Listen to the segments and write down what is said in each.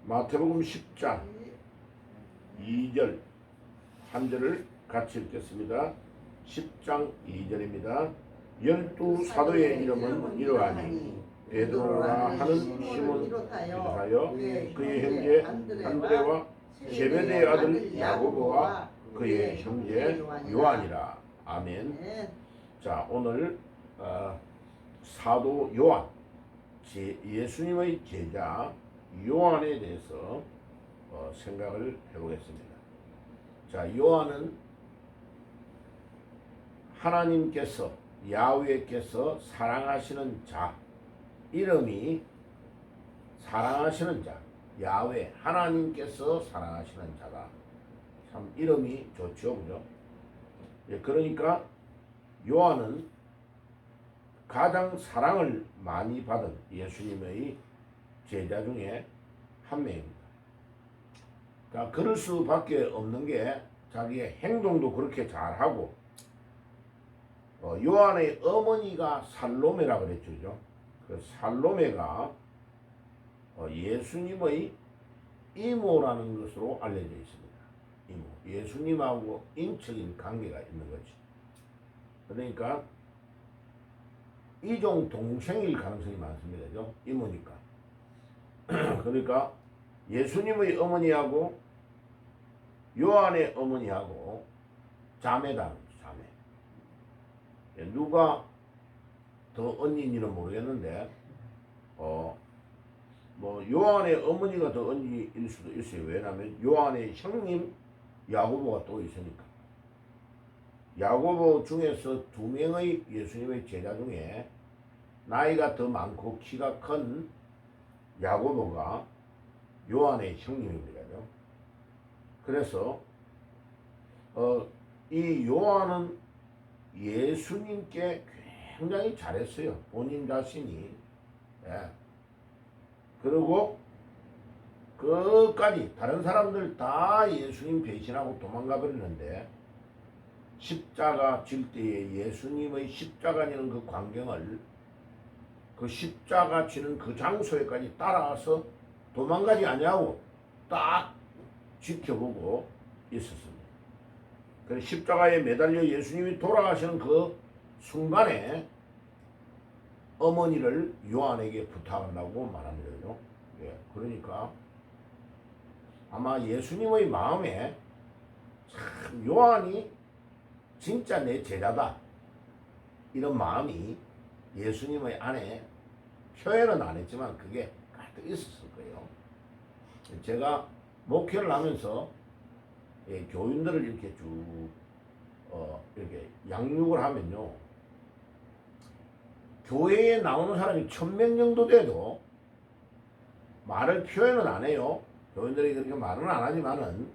마태복음 10장 2절 한 절을 같이 읽겠습니다. 10장 2절입니다. 12사도의 이름은 이러하니 베드로라 하는 시몬 비두사여 그의 형제 안드레와 제베데의 아들 야고보와 그의 형제 요한이라. 아멘. 자, 오늘 사도 요한, 예수님의 제자 요한에 대해서 생각을 해보겠습니다. 자, 요한은 하나님께서 야훼께서 사랑하시는 자, 이름이 사랑하시는 자, 야훼 하나님께서 사랑하시는 자다. 참 이름이 좋죠, 그죠? 예, 그러니까 요한은 가장 사랑을 많이 받은 예수님의 제자 중에 한 명입니다. 그러니까 그럴 수밖에 없는 게 자기의 행동도 그렇게 잘하고, 요한의 어머니가 살로메라고 그랬죠. 그 살로메가 예수님의 이모라는 것으로 알려져 있습니다. 이모. 예수님하고 인적인 관계가 있는 거지. 그러니까 이종 동생일 가능성이 많습니다. 이모니까. 그러니까 예수님의 어머니하고 요한의 어머니하고 자매다. 자매. 누가 더 언니인지는 모르겠는데 뭐 요한의 어머니가 더 언니일 수도 있어요. 왜냐하면 요한의 형님 야고보가 또 있으니까. 야고보 중에서 두 명의 예수님의 제자 중에 나이가 더 많고 키가 큰 야고보가 요한의 형님입니다. 그래서 이 요한은 예수님께 굉장히 잘했어요. 본인 자신이. 예. 그리고 끝까지 다른 사람들 다 예수님 배신하고 도망가 버리는데 십자가 질 때에 예수님의 십자가 지는 그 광경을, 그 십자가 지는 그 장소에까지 따라와서 도망가지 아니하고 딱 지켜보고 있었습니다. 그래서 십자가에 매달려 예수님이 돌아가시는 그 순간에 어머니를 요한에게 부탁한다고 말합니다. 예, 그러니까 아마 예수님의 마음에 참 요한이 진짜 내 제자다, 이런 마음이 예수님의 안에 표현은 안 했지만 그게 가득 있었을 거예요. 제가 목회를 하면서 교인들을 이렇게 쭉 이렇게 양육을 하면요, 교회에 나오는 사람이 1000명 정도 돼도 말을 표현은 안 해요. 교인들이 그렇게 말은 안 하지만은,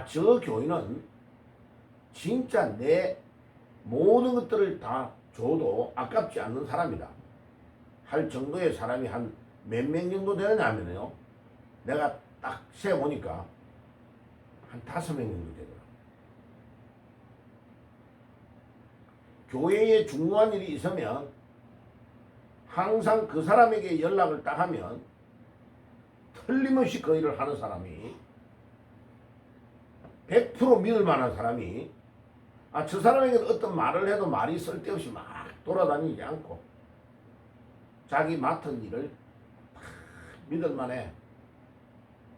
저 교인은 진짜 내 모든 것들을 다 줘도 아깝지 않는 사람이다 할 정도의 사람이 한 몇 명 정도 되느냐면요, 내가 딱 세보니까 한 5명 정도 되더라. 교회에 중요한 일이 있으면 항상 그 사람에게 연락을 딱 하면 틀림없이 그 일을 하는 사람이, 100% 믿을 만한 사람이, 저 사람에게 어떤 말을 해도 말이 쓸데없이 막 돌아다니지 않고 자기 맡은 일을 믿을 만해.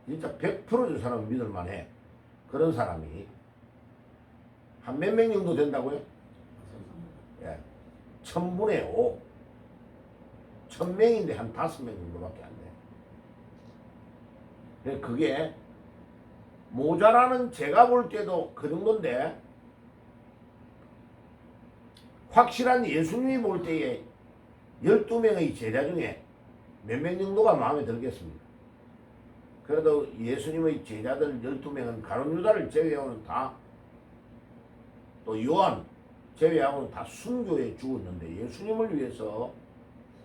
진짜 100%저 사람은 믿을 만해. 그런 사람이 한 몇 명 정도 된다고요? 예. 1000분의 5. 1000명인데 한 5명 정도밖에 안 돼. 그게 모자라는 제가 볼 때도 그 정도인데, 확실한 예수님이 볼 때에 12명의 제자 중에 몇 명 정도가 마음에 들겠습니다. 그래도 예수님의 제자들 12명은 가룟 유다를 제외하고는 다, 또 요한 제외하고는 다 순교에 죽었는데, 예수님을 위해서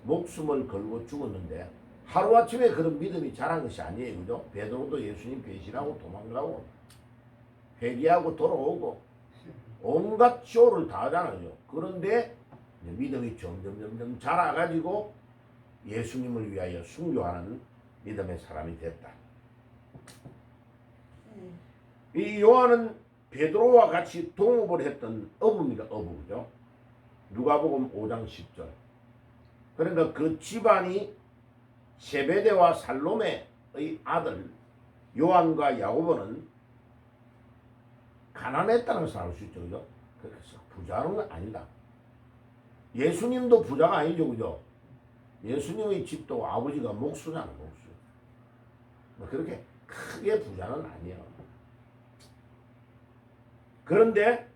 목숨을 걸고 죽었는데 하루아침에 그런 믿음이 자란 것이 아니에요. 그죠? 베드로도 예수님 배신하고 도망가고 회개하고 돌아오고 온갖 쇼를 다 하잖아요. 그런데 믿음이 점점 자라가지고 예수님을 위하여 순교하는 믿음의 사람이 됐다. 이 요한은 베드로와 같이 동업을 했던 어부입니다. 어부죠. 누가복음 5장 10절. 그러니까 그 집안이 세베대와 살로메의 아들 요한과 야고보는 가난했다는 것을 알 수 있죠. 그죠? 그래서 부자는 아니다. 예수님도 부자가 아니죠. 그죠? 예수님의 집도 아버지가 목수잖아. 목수. 뭐 그렇게 크게 부자는 아니에요. 그런데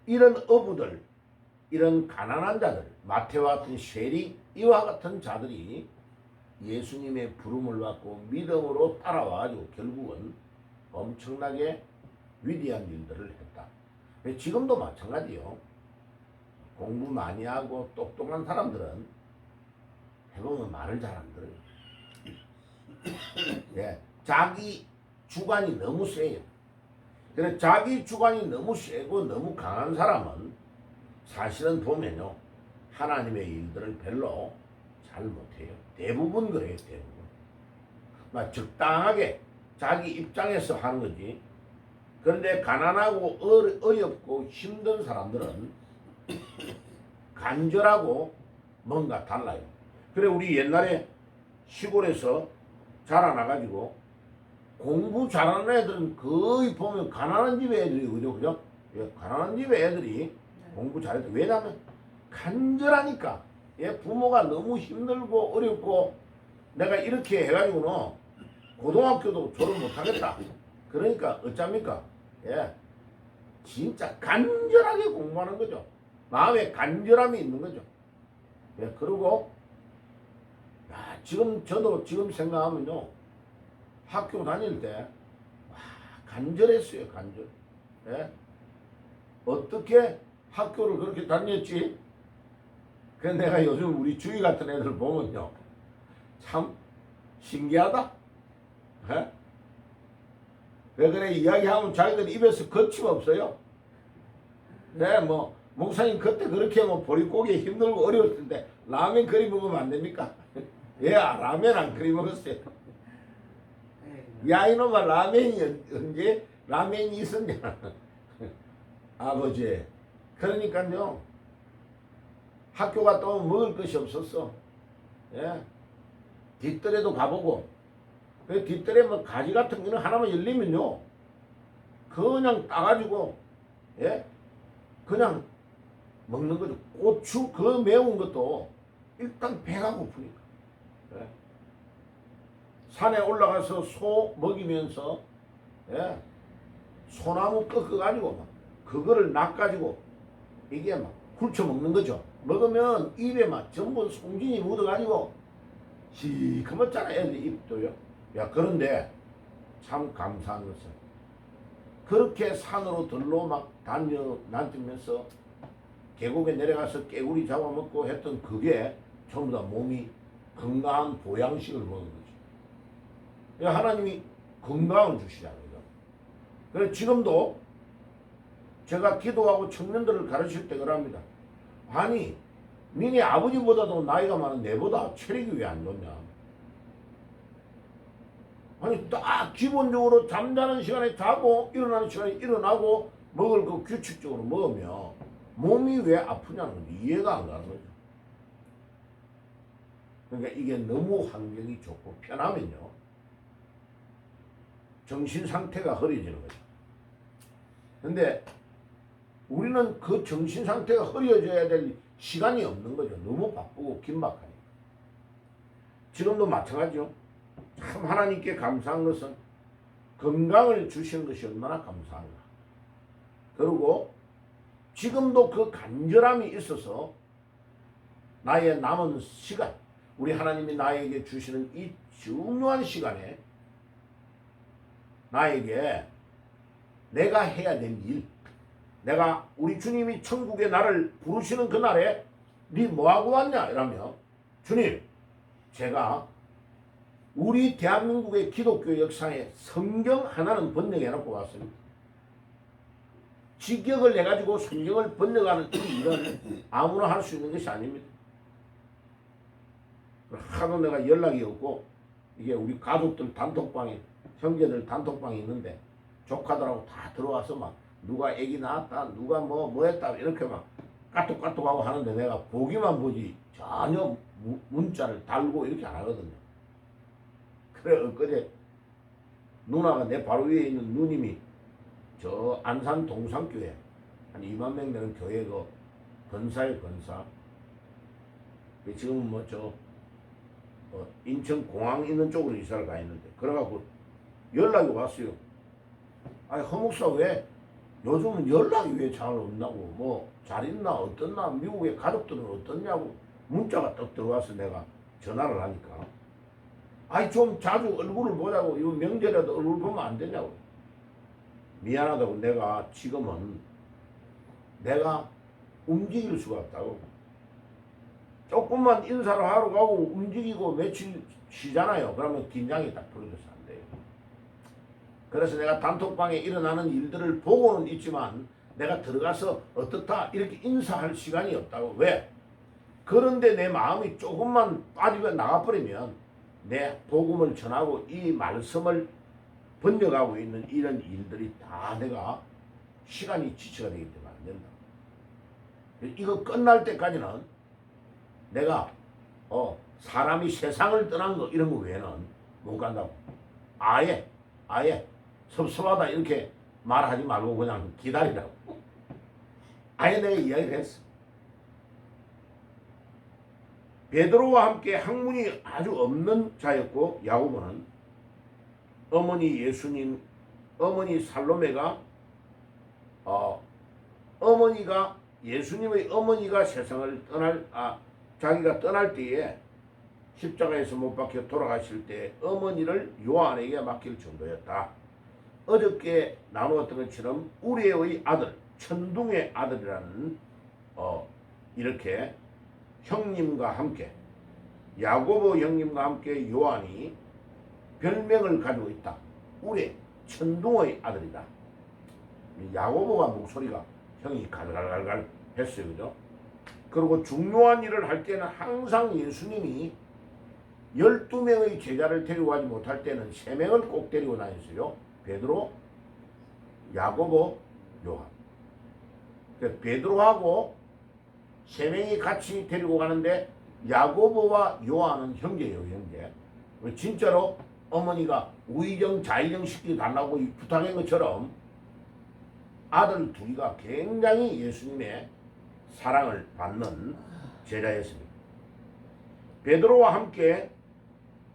이런 어부들, 이런 가난한 자들, 마태와 같은 쉐리, 이와 같은 자들이 예수님의 부름을 받고 믿음으로 따라와가지고 결국은 엄청나게 위대한 일들을 했다. 지금도 마찬가지요. 공부 많이 하고 똑똑한 사람들은 해보면 말을 잘 안 들어요. 예, 자기 주관이 너무 세요. 그래서 자기 주관이 너무 세고 너무 강한 사람은 사실은 보면요, 하나님의 일들을 별로 잘 못해요. 대부분 그래요. 대부분. 막 적당하게 자기 입장에서 하는 거지. 그런데 가난하고 어렵고 힘든 사람들은 간절하고 뭔가 달라요. 그래 우리 옛날에 시골에서 자라나가지고 공부 잘하는 애들은 거의 보면 가난한 집의 애들이 그죠? 그죠? 예, 가난한 집의 애들이 공부 잘해도 왜냐하면 간절하니까. 예, 부모가 너무 힘들고 어렵고 내가 이렇게 해가지고는 고등학교도 졸업 못하겠다. 그러니까 어쩝니까? 예, 진짜 간절하게 공부하는 거죠. 마음에 간절함이 있는 거죠. 예, 그리고 야, 저도 지금 생각하면요, 학교 다닐 때 와, 간절했어요. 간절. 예? 어떻게 학교를 그렇게 다녔지? 그래서 내가 요즘 우리 주위 같은 애들 보면요, 참 신기하다. 예? 왜 그래? 이야기하면 자기들 입에서 거침없어요. 네, 뭐 목사님 그때 그렇게 뭐 보릿고기 힘들고 어려웠을 텐데 라면 끓여 먹으면 안 됩니까? 예, 라면 안 끓여 먹었어요. 야 이놈아, 라면이 언제 라면이 있었냐? 아버지. 그러니까요, 학교 갔다 오면 먹을 것이 없었어. 예, 뒷뜰에도 가보고, 그 뒷뜰에 뭐 가지 같은 거는 하나만 열리면요, 그냥 따가지고, 예, 그냥 먹는 거죠. 고추 그 매운 것도 일단 배가 고프니까. 예. 산에 올라가서 소 먹이면서, 예, 소나무 꺾어가지고 막 그거를 낚아가지고 이게 막 굴쳐 먹는 거죠. 먹으면 입에 막 전부 송진이 묻어가지고 시커멓잖아. 애들 입도요. 야, 그런데 참 감사한 것은 그렇게 산으로 들로 막 다니면서 계곡에 내려가서 깨구리 잡아먹고 했던 그게 전부 다 몸이 건강한 보양식을 먹는 거죠. 하나님이 건강을 주시잖아요. 그래서 지금도 제가 기도하고 청년들을 가르칠 때 그럽니다. 아니, 니네 아버지보다도 나이가 많은 내보다 체력이 왜 안 좋냐? 아니, 딱 기본적으로 잠자는 시간에 자고 일어나는 시간에 일어나고 먹을 거 규칙적으로 먹으면 몸이 왜 아프냐는 건지 이해가 안 가는 거죠. 그러니까 이게 너무 환경이 좋고 편하면요, 정신 상태가 흐려지는 거죠. 근데 우리는 그 정신 상태가 흐려져야 될 시간이 없는 거죠. 너무 바쁘고 긴박하니까. 지금도 마찬가지죠. 참 하나님께 감사한 것은 건강을 주시는 것이 얼마나 감사한가. 그리고 지금도 그 간절함이 있어서 나의 남은 시간, 우리 하나님이 나에게 주시는 이 중요한 시간에 나에게 내가 해야 될 일, 내가 우리 주님이 천국에 나를 부르시는 그날에 네 뭐하고 왔냐 이러면, 주님, 제가 우리 대한민국의 기독교 역사에 성경 하나는 번역해놓고 왔습니다. 직역을 해가지고 성경을 번역하는 이 일은 아무나 할 수 있는 것이 아닙니다. 하도 내가 연락이 없고 이게 우리 가족들 단톡방에 형제들 단톡방에 있는데 조카들하고 다 들어와서 막 누가 애기 낳았다 누가 뭐 했다 이렇게 막 까똑까똑하고 하는데 내가 보기만 보지 전혀 문자를 달고 이렇게 안 하거든요. 그래 엊그제 누나가 내 바로 위에 있는 누님이 저 안산 동산교회 한 2만 명 되는 교회 그 건사의 건사 지금 인천 공항 있는 쪽으로 이사를 가 있는데 그래갖고 연락이 왔어요. 아니 허목사 왜 요즘은 연락이 왜 잘 없나고 뭐 잘 있나 어떻나 미국의 가족들은 어떻냐고 문자가 떡 들어와서 내가 전화를 하니까 아이 좀 자주 얼굴을 보자고 이거 명절에도 얼굴 보면 안 되냐고 미안하다고 내가 지금은 내가 움직일 수가 없다고 조금만 인사를 하러 가고 움직이고 며칠 쉬잖아요. 그러면 긴장이 딱 풀어져서 안 돼요. 그래서 내가 단톡방에 일어나는 일들을 보고는 있지만 내가 들어가서 어떻다 이렇게 인사할 시간이 없다고. 왜? 그런데 내 마음이 조금만 빠지고 나가버리면 내 복음을 전하고 이 말씀을 번역하고 있는 이런 일들이 다 내가 시간이 지체가 되기 때문에 안 된다. 이거 끝날 때까지는 내가 사람이 세상을 떠난 거 이런 거 외에는 못 간다고. 아예 섭섭하다 이렇게 말하지 말고 그냥 기다리라고. 아예 내가 이야기를 했어. 베드로와 함께 학문이 아주 없는 자였고 야고보는 어머니 살로메가 어머니가 예수님의 어머니가 세상을 자기가 떠날 때에 십자가에서 못 박혀 돌아가실 때 어머니를 요한에게 맡길 정도였다. 어저께 나누었던 것처럼 우리의 아들, 천둥의 아들이라는 이렇게 형님과 함께 야고보 형님과 함께 요한이 별명을 가지고 있다. 우리 천둥의 아들이다. 야고보가 목소리가 형이 갈갈갈갈 했어요. 그죠? 그리고 중요한 일을 할 때는 항상 예수님이 12명의 제자를 데리고 가지 못할 때는 3명을 꼭 데리고 다녔어요. 베드로, 야고보, 요한. 베드로하고 3명이 같이 데리고 가는데 야고보와 요한은 형제예요. 형제. 진짜로 어머니가 우의정 자의정 시키지 달라고 부탁한 것처럼 아들 둘이가 굉장히 예수님의 사랑을 받는 제자였습니다. 베드로와 함께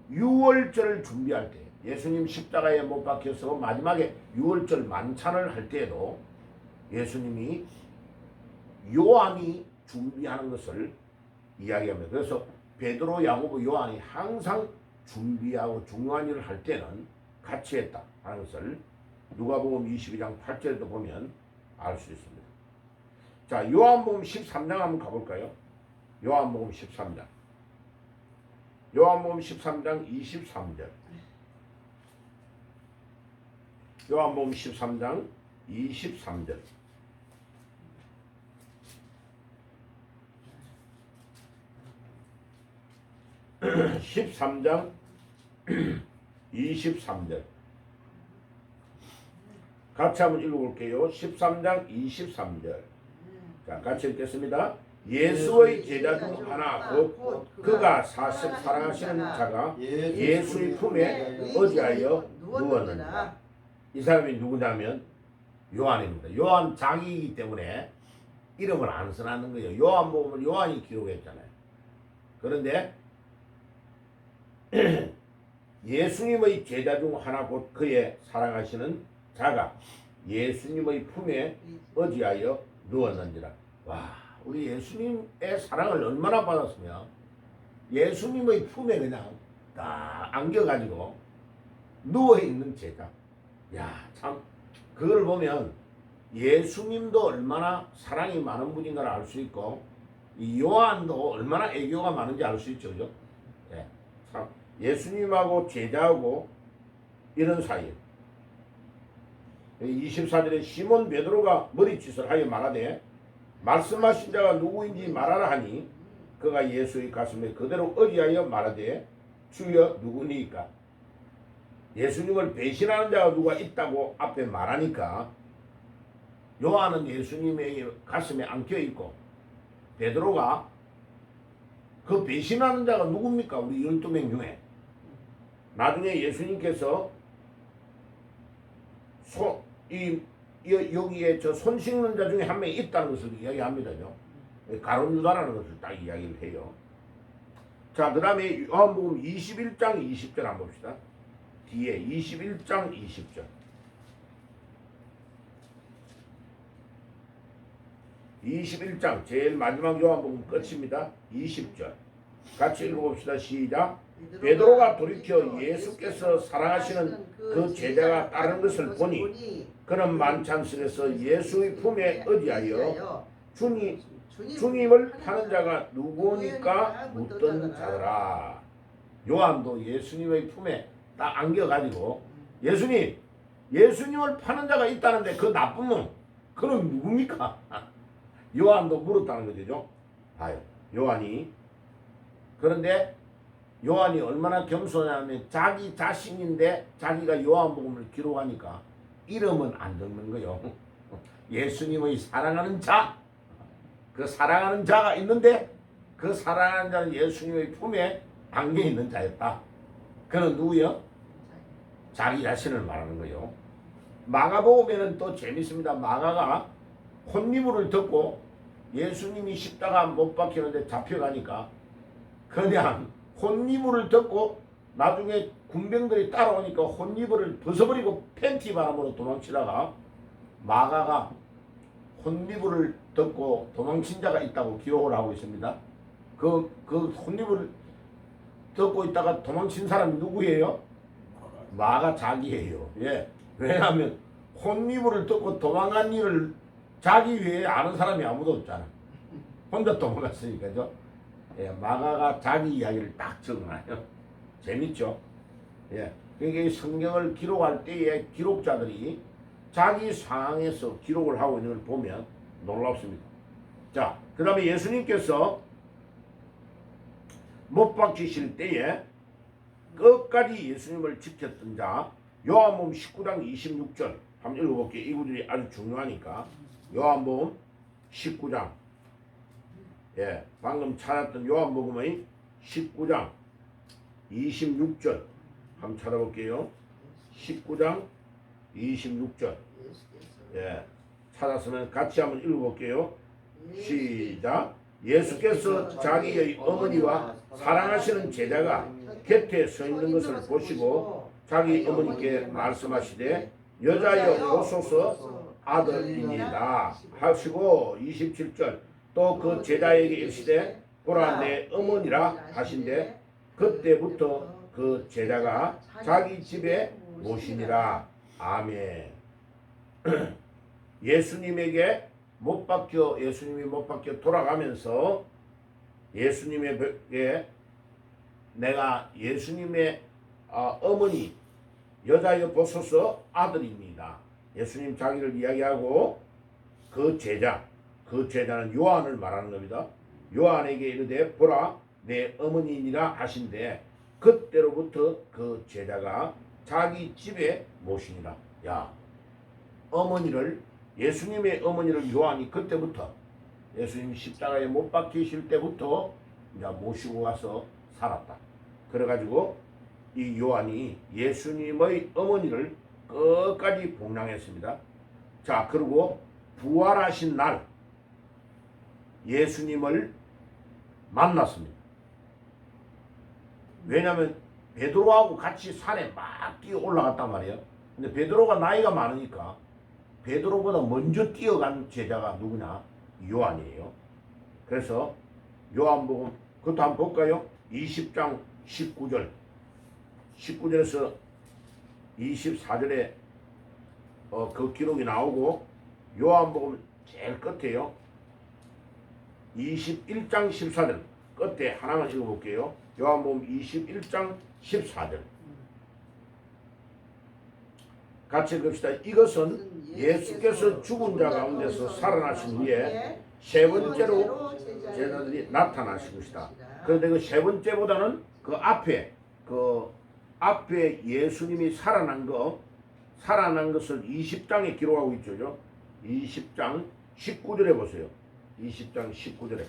유월절을 준비할 때 예수님 십자가에 못 박혀서 마지막에 유월절 만찬을 할 때에도 예수님이 요한이 준비하는 것을 이야기합니다. 그래서 베드로, 야고보, 요한이 항상 준비하고 중요한 일을 할 때는 같이 했다 하는 것을 누가복음 22장 8절에도 보면 알 수 있습니다. 자, 요한복음 13장 한번 가볼까요? 요한복음 13장 23절. 요한복음 13장 23절. 13장 23절. 같이 한번 읽어볼게요. 13장 23절. 자, 같이 읽겠습니다. 예수의 제자 중 하나 곧 그가 사랑하시는 자가 예수의 품에 의지하여 누웠느니라. 이 사람이 누구냐면 요한입니다. 요한 장이기 때문에 이름을 안 써놨는 거예요. 요한복음을 요한이 기록했잖아요. 그런데 예수님의 제자 중 하나 곧 그의 사랑하시는 자가 예수님의 품에 의지하여 누웠는지라. 와, 우리 예수님의 사랑을 얼마나 받았으면 예수님의 품에 그냥 딱 안겨가지고 누워있는 제자. 야, 참 그걸 보면 예수님도 얼마나 사랑이 많은 분인가를 알 수 있고 이 요한도 얼마나 애교가 많은지 알 수 있죠. 그죠? 예, 참 예수님하고 제자하고 이런 사이. 24절에 시몬 베드로가 머리짓을 하여 말하되 말씀하신 자가 누구인지 말하라 하니 그가 예수의 가슴에 그대로 의지하여 말하되 주여 누구니까? 예수님을 배신하는 자가 누가 있다고 앞에 말하니까 요한은 예수님의 가슴에 안겨 있고 베드로가 그 배신하는 자가 누굽니까? 우리 12명 중에 나중에 예수님께서 여기에 저 손 씻는 자 중에 한 명이 있다는 것을 이야기합니다. 가룟 유다라는 것을 딱 이야기를 해요. 자, 그 다음에 요한복음 21장 20절 한번 봅시다. 뒤에 21장 20절. 21장 제일 마지막 요한복음 끝입니다. 20절. 같이 읽어봅시다. 시작. 베드로가 돌이켜 예수께서 사랑하시는 그 제자가 따르는 것을 보니 그는 만찬 속에서 예수의 품에 의지하여 주님을 파는 자가 누구니까 묻던 자더라. 요한도 예수님의 품에 딱 안겨가지고 예수님을 파는 자가 있다는데 그 나쁜 놈 그는 누굽니까? 요한도 물었다는 거죠. 봐요. 요한이 그런데 요한이 얼마나 겸손하냐면 자기 자신인데 자기가 요한복음을 기록하니까 이름은 안 적는 거요. 예수님의 사랑하는 자, 그 사랑하는 자가 있는데 그 사랑하는 자는 예수님의 품에 안겨 있는 자였다. 그는 누구요? 자기 자신을 말하는 거요. 마가복음에는 또 재밌습니다. 마가가 혼미물을 듣고 예수님이 십자가 못 박히는데 잡혀가니까 그냥 혼미물을 듣고 나중에 군병들이 따라오니까 혼미물을 벗어버리고 팬티 바람으로 도망치다가 마가가 혼미물을 듣고 도망친 자가 있다고 기록을 하고 있습니다. 그 혼미물을 듣고 있다가 도망친 사람이 누구예요? 마가 자기예요. 예. 왜냐하면 혼미물을 듣고 도망간 일을 자기 외에 아는 사람이 아무도 없잖아. 혼자 도망갔으니까죠. 예, 마가가 자기 이야기를 딱 적어놔요. 재밌죠? 예. 그러니까 성경을 기록할 때에 기록자들이 자기 상황에서 기록을 하고 있는 걸 보면 놀랍습니다. 자, 그 다음에 예수님께서 못 박히실 때에 끝까지 예수님을 지켰던 자, 요한복음 19장 26절 한번 읽어볼게요. 이 구절이 아주 중요하니까. 요한복음 19장, 예, 방금 찾았던 요한복음의 19장 26절 한번 찾아볼게요. 19장 26절, 예, 찾았으면 같이 한번 읽어볼게요. 시작. 예수께서 자기의 어머니와 사랑하시는 제자가 곁에 서 있는 것을 보시고 자기 어머니께 말씀하시되 여자여 오소서 아들입니다 하시고 27절 또 그 제자에게 이르시되 보라 내 어머니라 하신대 그때부터 그 제자가 자기 집에 모시니라. 아멘. 예수님이 못 박혀 돌아가면서 예수님에게 내가 예수님의 어머니 여자여 보소서 아들입니다. 예수님 자기를 이야기하고 그 제자는 요한을 말하는 겁니다. 요한에게 이르되 보라 내 어머니니라 하신대 그때로부터 그 제자가 자기 집에 모시니라. 야, 예수님의 어머니를 요한이 그때부터 예수님 십자가에 못 박히실 때부터 이제 모시고 가서 살았다. 그래가지고 이 요한이 예수님의 어머니를 끝까지 복랑했습니다. 자, 그리고 부활하신 날 예수님을 만났습니다. 왜냐하면 베드로하고 같이 산에 막 뛰어 올라갔단 말이에요. 근데 베드로가 나이가 많으니까 베드로보다 먼저 뛰어간 제자가 누구냐? 요한이에요. 그래서 요한복음 그것도 한번 볼까요? 20장 19절에서 24절에 그 기록이 나오고 요한복음 제일 끝에요. 21장 14절 끝에 하나만 읽어볼게요. 요한복음 21장 14절 같이 읽읍시다. 이것은 예수께서 죽은 자 가운데서 살아나신 후에 세 번째로 제자들이 나타나신 것이다. 그런데 그 세 번째보다는 그 앞에 그 앞에 예수님이 살아난 것을 20장에 기록하고 있죠. 20장 19절에 보세요. 20장 19절에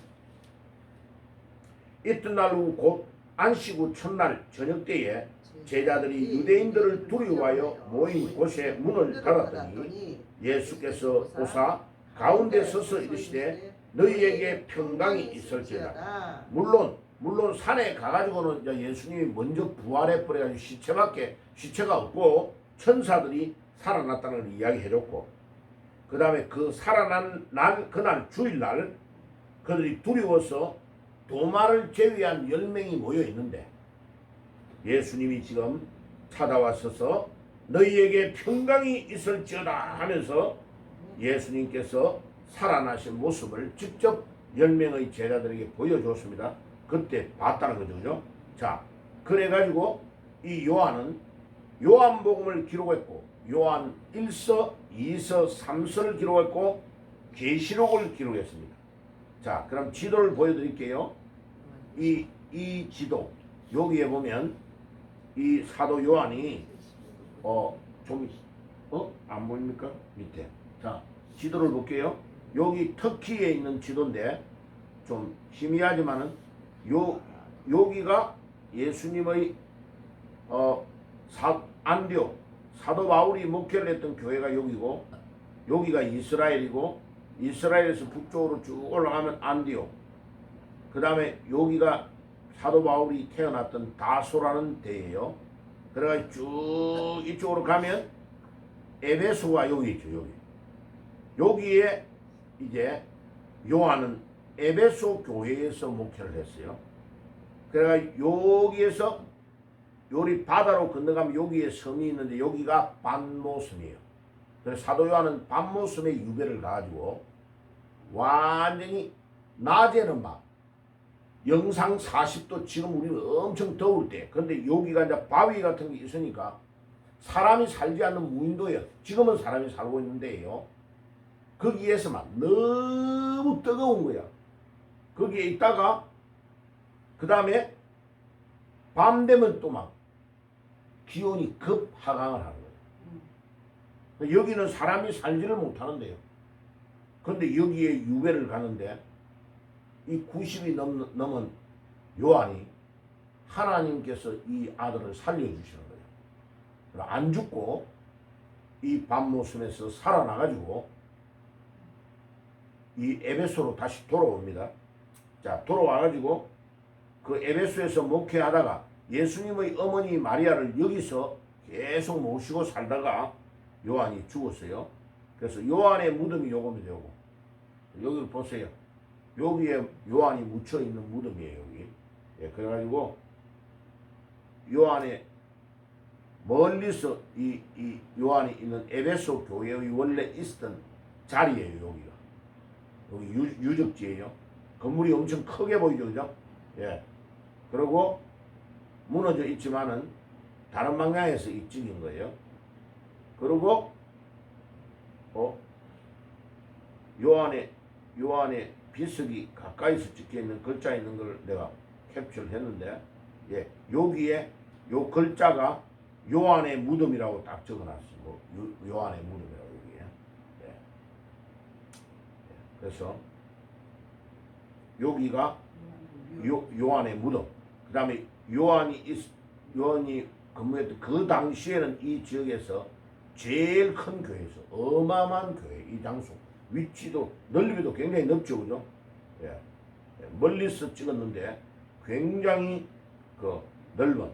이튿날 후 곧 안식 후 첫날 저녁 때에 제자들이 유대인들을 두려워하여 모인 곳에 문을 닫았더니 예수께서 오사 가운데 서서 이르시되 너희에게 평강이 있을지어다. 물론 산에 가가지고는 이제 예수님이 먼저 부활해 버려가지고 시체가 없고 천사들이 살아났다는 걸 이야기해줬고, 그 다음에 그 살아난 날 그날 주일날 그들이 두려워서 도마를 제외한 10명이 모여 있는데 예수님이 지금 찾아와서서 너희에게 평강이 있을지어다 하면서 예수님께서 살아나신 모습을 직접 10명의 제자들에게 보여줬습니다. 그때 봤다는 거죠. 그죠? 자, 그래가지고 이 요한은 요한복음을 기록했고 요한 1서, 2서, 3서를 기록했고 계시록을 기록했습니다. 자, 그럼 지도를 보여드릴게요. 이 지도 여기에 보면 이 사도 요한이 안 보입니까? 밑에. 자, 지도를 볼게요. 여기 터키에 있는 지도인데 좀 희미하지만은 여기가 예수님의 안디옥 사도 바울이 목회를 했던 교회가 여기고, 여기가 이스라엘이고, 이스라엘에서 북쪽으로 쭉 올라가면 안디옥, 그 다음에 여기가 사도 바울이 태어났던 다소라는 데예요. 그래가지고 쭉 이쪽으로 가면 에베소가 여기 있죠. 여기에 이제 요한은 에베소 교회에서 목회를 했어요. 그래가지고 여기에서 요리 바다로 건너가면 여기에 섬이 있는데 여기가 반모섬이에요. 그래서 사도 요한은 반모섬에 유배를 가지고 완전히 낮에는 막 영상 40도, 지금 우리는 엄청 더울 때, 그런데 여기가 이제 바위 같은 게 있으니까 사람이 살지 않는 무인도예요. 지금은 사람이 살고 있는데요. 거기에서만 너무 뜨거운 거야. 거기에 있다가 그 다음에 밤 되면 또 막 기온이 급 하강을 하는 거예요. 여기는 사람이 살지를 못하는데요. 그런데 여기에 유배를 가는데 이 90이 넘은 요한이 하나님께서 이 아들을 살려주시는 거예요. 안 죽고 이 밤모섬에서 살아나가지고 이 에베소로 다시 돌아옵니다. 자, 돌아와가지고 그 에베소에서 목회하다가 예수님의 어머니 마리아를 여기서 계속 모시고 살다가 요한이 죽었어요. 그래서 요한의 무덤이 요겁니다. 여기 보세요. 여기에 요한이 묻혀있는 무덤이에요. 여기. 예, 그래가지고 요한의 멀리서 이 요한이 있는 에베소 교회의 원래 있었던 자리예요. 여기가. 여기 유적지예요. 건물이 엄청 크게 보이죠. 그죠? 예. 그리고 무너져 있지만은 다른 방향에서 찍은 거예요. 그리고 요한의 비석이 가까이서 찍혀 있는 글자 있는 걸 내가 캡처를 했는데, 예, 여기에 요 글자가 요한의 무덤이라고 딱 적어놨어요. 요한의 무덤이라고 여기에. 예. 그래서 여기가 요한의 무덤. 그 다음에 요한이 근무했던 그 당시에는 이 지역에서 제일 큰 교회에서 어마어마한 교회, 이 장소. 위치도 넓이도 굉장히 넓죠. 그죠? 예. 멀리서 찍었는데 굉장히 그 넓은,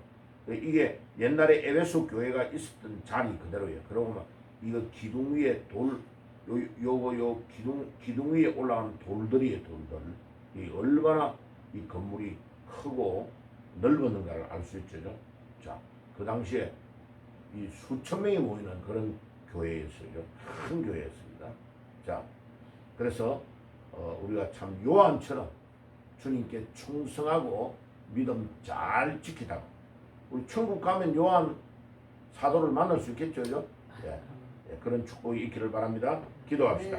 이게 옛날에 에베소 교회가 있었던 자리 그대로예요. 그러고 보면 이거 기둥 위에 요 기둥 위에 올라가는 돌들이에요. 돌들. 이 얼마나 이 건물이 크고 넓었는가를 알 수 있죠. 자, 그 당시에 이 수천 명이 모이는 그런 교회였어요. 큰 교회였습니다. 자, 그래서 우리가 참 요한처럼 주님께 충성하고 믿음 잘 지키다가 우리 천국 가면 요한 사도를 만날 수 있겠죠. 예, 예, 그런 축복이 있기를 바랍니다. 기도합시다.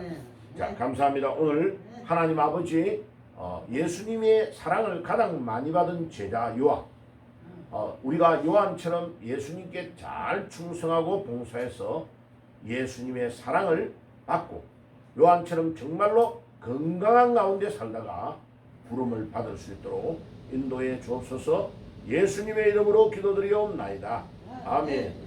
자, 감사합니다. 오늘 하나님 아버지 예수님의 사랑을 가장 많이 받은 제자 요한, 우리가 요한처럼 예수님께 잘 충성하고 봉사해서 예수님의 사랑을 받고 요한처럼 정말로 건강한 가운데 살다가 부름을 받을 수 있도록 인도해 주옵소서. 예수님의 이름으로 기도드리옵나이다. 아멘.